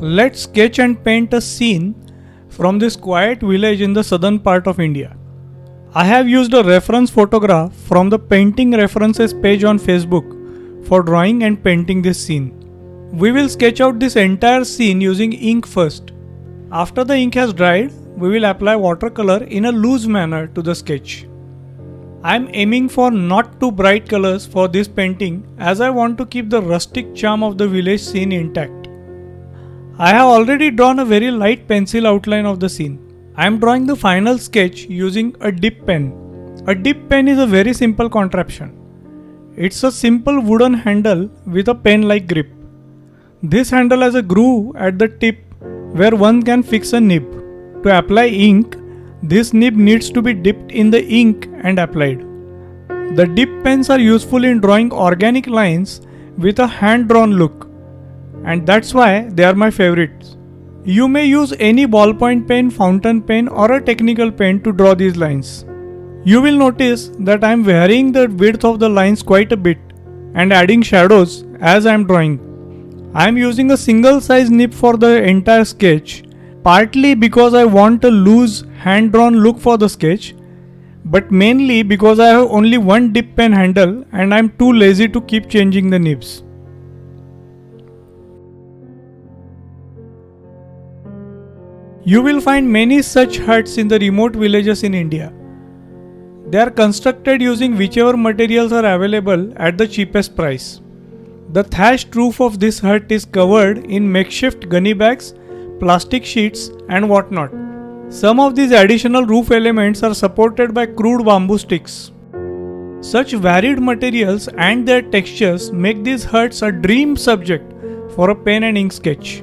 Let's sketch and paint a scene from this quiet village in the southern part of India. I have used a reference photograph from the painting references page on Facebook for drawing and painting this scene. We will sketch out this entire scene using ink first. After the ink has dried, we will apply watercolor in a loose manner to the sketch. I am aiming for not too bright colors for this painting as I want to keep the rustic charm of the village scene intact. I have already drawn a very light pencil outline of the scene. I am drawing the final sketch using a dip pen. A dip pen is a very simple contraption. It's a simple wooden handle with a pen-like grip. This handle has a groove at the tip where one can fix a nib. To apply ink, this nib needs to be dipped in the ink and applied. The dip pens are useful in drawing organic lines with a hand-drawn look, and that's why they are my favorites. You may use any ballpoint pen, fountain pen or a technical pen to draw these lines. You will notice that I am varying the width of the lines quite a bit and adding shadows as I am drawing. I am using a single size nib for the entire sketch, partly because I want a loose hand-drawn look for the sketch, but mainly because I have only one dip pen handle and I am too lazy to keep changing the nibs. You will find many such huts in the remote villages in India. They are constructed using whichever materials are available at the cheapest price. The thatched roof of this hut is covered in makeshift gunny bags, plastic sheets and whatnot. Some of these additional roof elements are supported by crude bamboo sticks. Such varied materials and their textures make these huts a dream subject for a pen and ink sketch.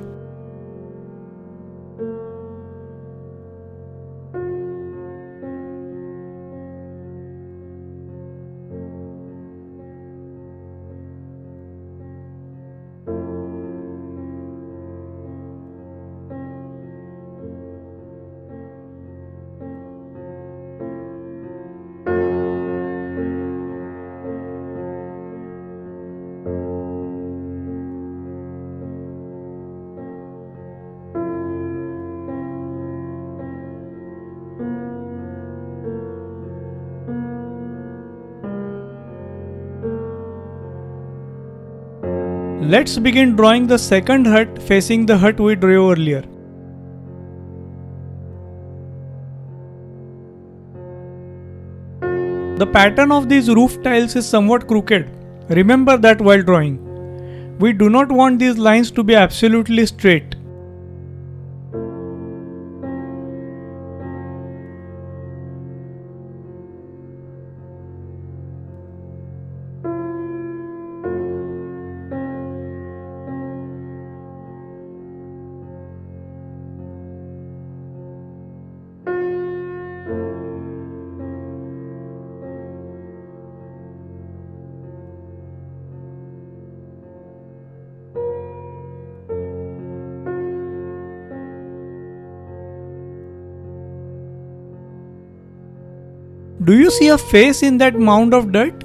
Let's begin drawing the second hut facing the hut we drew earlier. The pattern of these roof tiles is somewhat crooked. Remember that while drawing. We do not want these lines to be absolutely straight. Do you see a face in that mound of dirt?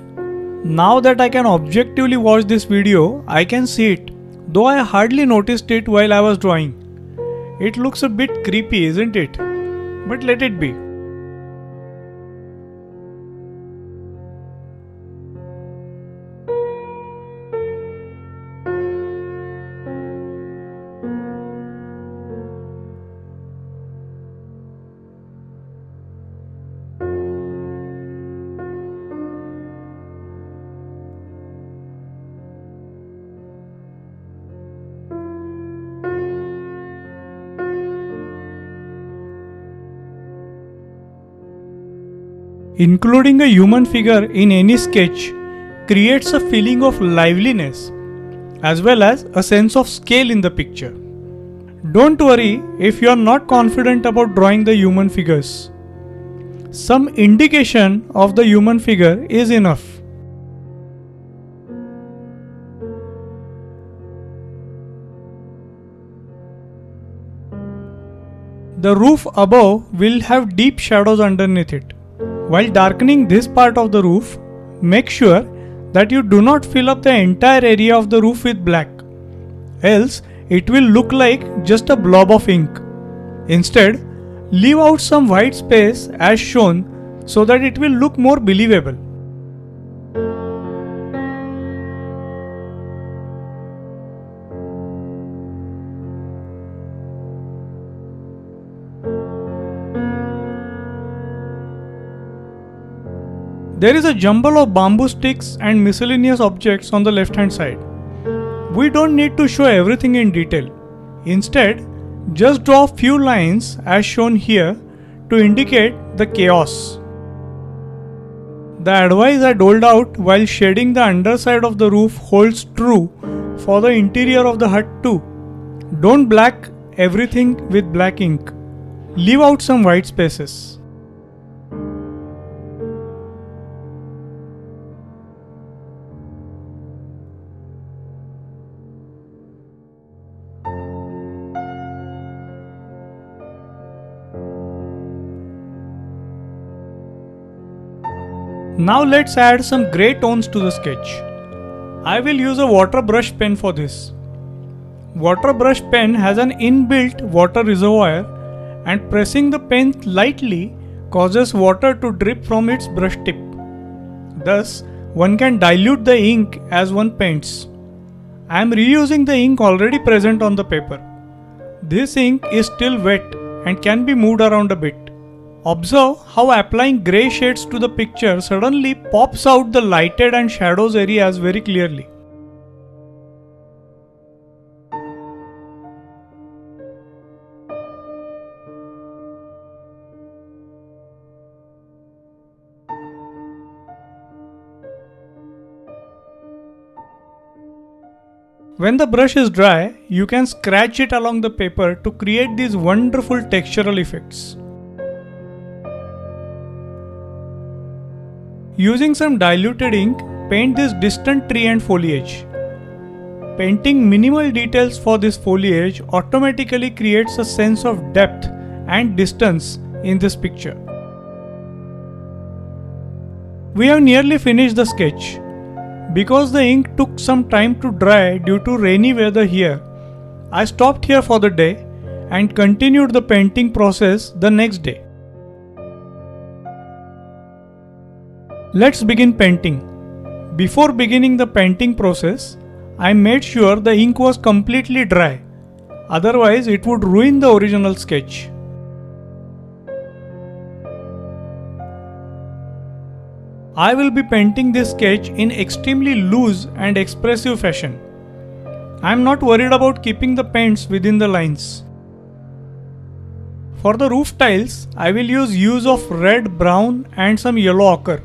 Now that I can objectively watch this video, I can see it, though I hardly noticed it while I was drawing. It looks a bit creepy, isn't it? But let it be. Including a human figure in any sketch creates a feeling of liveliness as well as a sense of scale in the picture. Don't worry if you are not confident about drawing the human figures. Some indication of the human figure is enough. The roof above will have deep shadows underneath it. While darkening this part of the roof, make sure that you do not fill up the entire area of the roof with black, else it will look like just a blob of ink. Instead, leave out some white space as shown so that it will look more believable. There is a jumble of bamboo sticks and miscellaneous objects on the left hand side. We don't need to show everything in detail. Instead, just draw a few lines as shown here to indicate the chaos. The advice I doled out while shading the underside of the roof holds true for the interior of the hut too. Don't black everything with black ink. Leave out some white spaces. Now let's add some grey tones to the sketch. I will use a water brush pen for this. Water brush pen has an inbuilt water reservoir, and pressing the pen lightly causes water to drip from its brush tip. Thus, one can dilute the ink as one paints. I am reusing the ink already present on the paper. This ink is still wet and can be moved around a bit. Observe how applying grey shades to the picture suddenly pops out the lighted and shadows areas very clearly. When the brush is dry, you can scratch it along the paper to create these wonderful textural effects. Using some diluted ink, paint this distant tree and foliage. Painting minimal details for this foliage automatically creates a sense of depth and distance in this picture. We have nearly finished the sketch. Because the ink took some time to dry due to rainy weather here, I stopped here for the day and continued the painting process the next day. Let's begin painting. Before beginning the painting process, I made sure the ink was completely dry, otherwise it would ruin the original sketch. I will be painting this sketch in extremely loose and expressive fashion. I am not worried about keeping the paints within the lines. For the roof tiles, I will use of red, brown and some yellow ochre.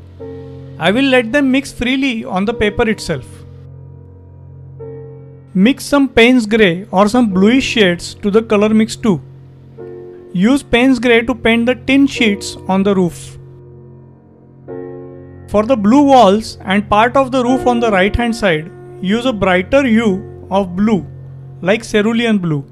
I will let them mix freely on the paper itself. Mix some Payne's grey or some bluish shades to the color mix too. Use Payne's grey to paint the tin sheets on the roof. For the blue walls and part of the roof on the right hand side, use a brighter hue of blue like cerulean blue.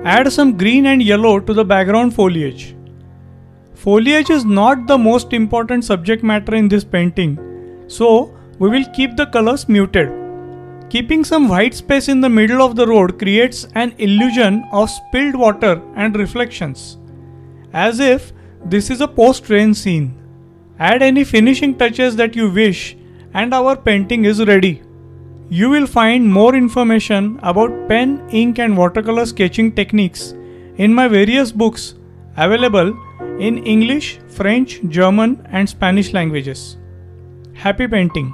Add some green and yellow to the background foliage. Foliage is not the most important subject matter in this painting, so we will keep the colors muted. Keeping some white space in the middle of the road creates an illusion of spilled water and reflections, as if this is a post-rain scene. Add any finishing touches that you wish and our painting is ready. You will find more information about pen, ink and watercolor sketching techniques in my various books available in English, French, German and Spanish languages. Happy painting!